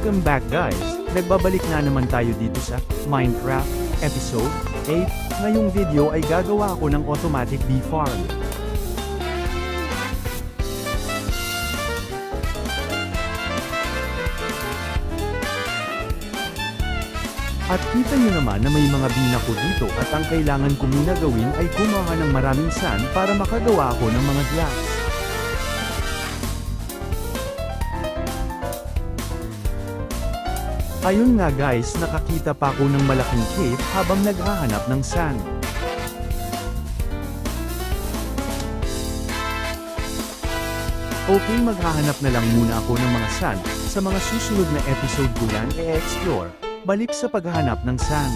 Welcome back guys! Nagbabalik na naman tayo dito sa Minecraft Episode 8. Ngayong video ay gagawa ako ng automatic bee farm. At kita nyo naman na may mga bee na ko dito at ang kailangan ko muna gawin ay kumuha ng maraming sand para makagawa ako ng mga glass. Ayun nga guys, nakakita pa ako ng malaking cave habang naghahanap ng sand. Okay, maghahanap na lang muna ako ng mga sand. Sa mga susunod na episode ko yan e-explore. Balik sa paghahanap ng sand.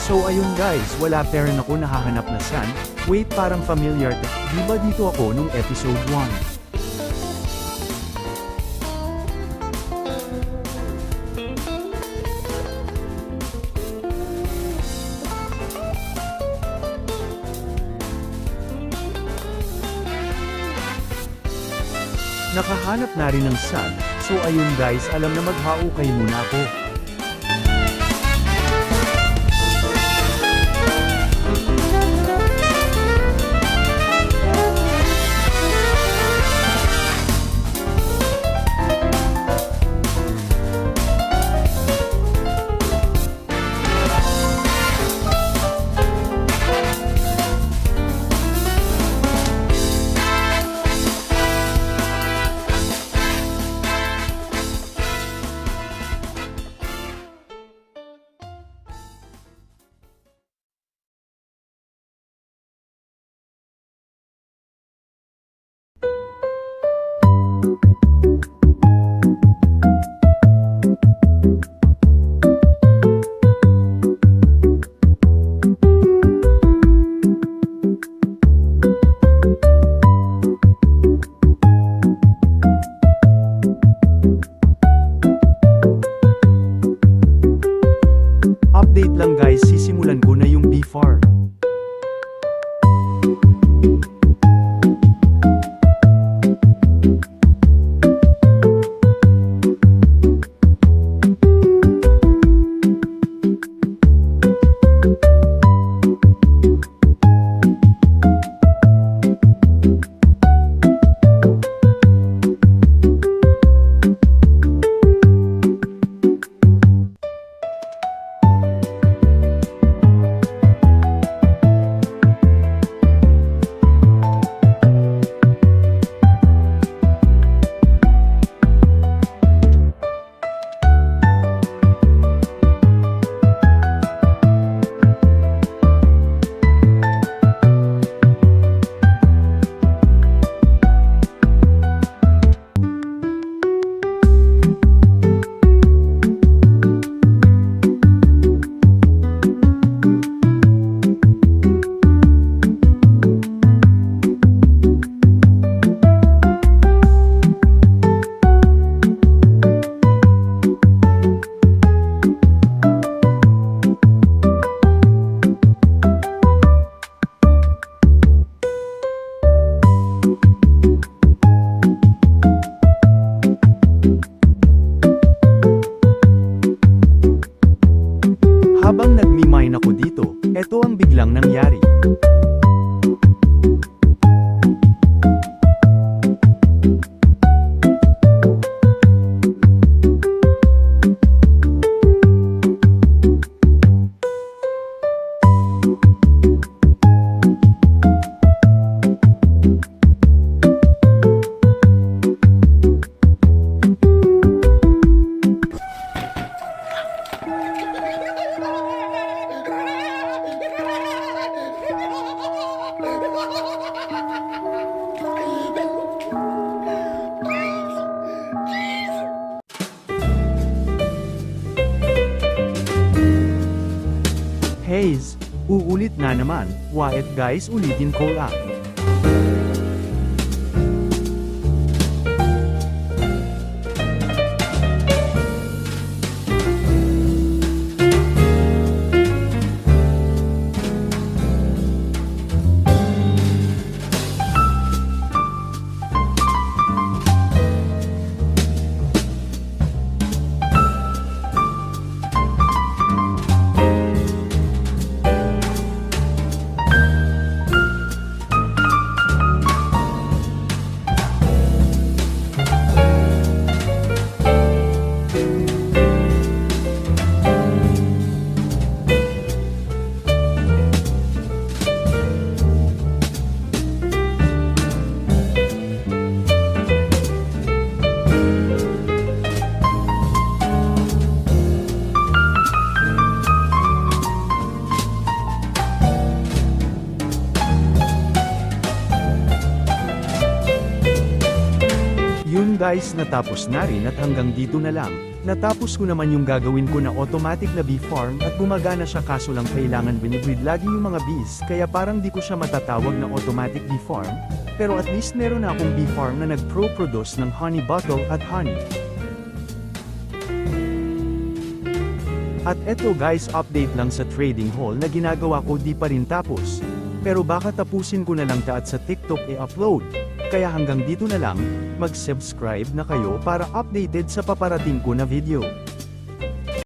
So ayun guys, wala pa rin ako nahahanap na sand. Wait, parang familiar to. Di ba dito ako nung episode 1? Nakahanap na rin ng sand. So ayun guys, alam na maghaukay muna ako. Update lang guys, sisimulan ko na yung bee farm. Habang nagmi-mine ako dito, eto ang biglang nangyari. Haze, uulit na naman. Wait guys, ulitin ko lang. Ayun guys, natapos na rin at hanggang dito na lang. Natapos ko naman yung gagawin ko na automatic na bee farm at gumagana siya, kaso lang kailangan binibreed lagi yung mga bees, kaya parang di ko siya matatawag na automatic bee farm, pero at least meron na akong bee farm na nag-produce ng honey bottle at honey. At eto guys, update lang sa trading hall na ginagawa ko, di pa rin tapos. Pero baka tapusin ko na lang at sa TikTok i-upload. Kaya hanggang dito na lang, mag-subscribe na kayo para updated sa paparating ko na video.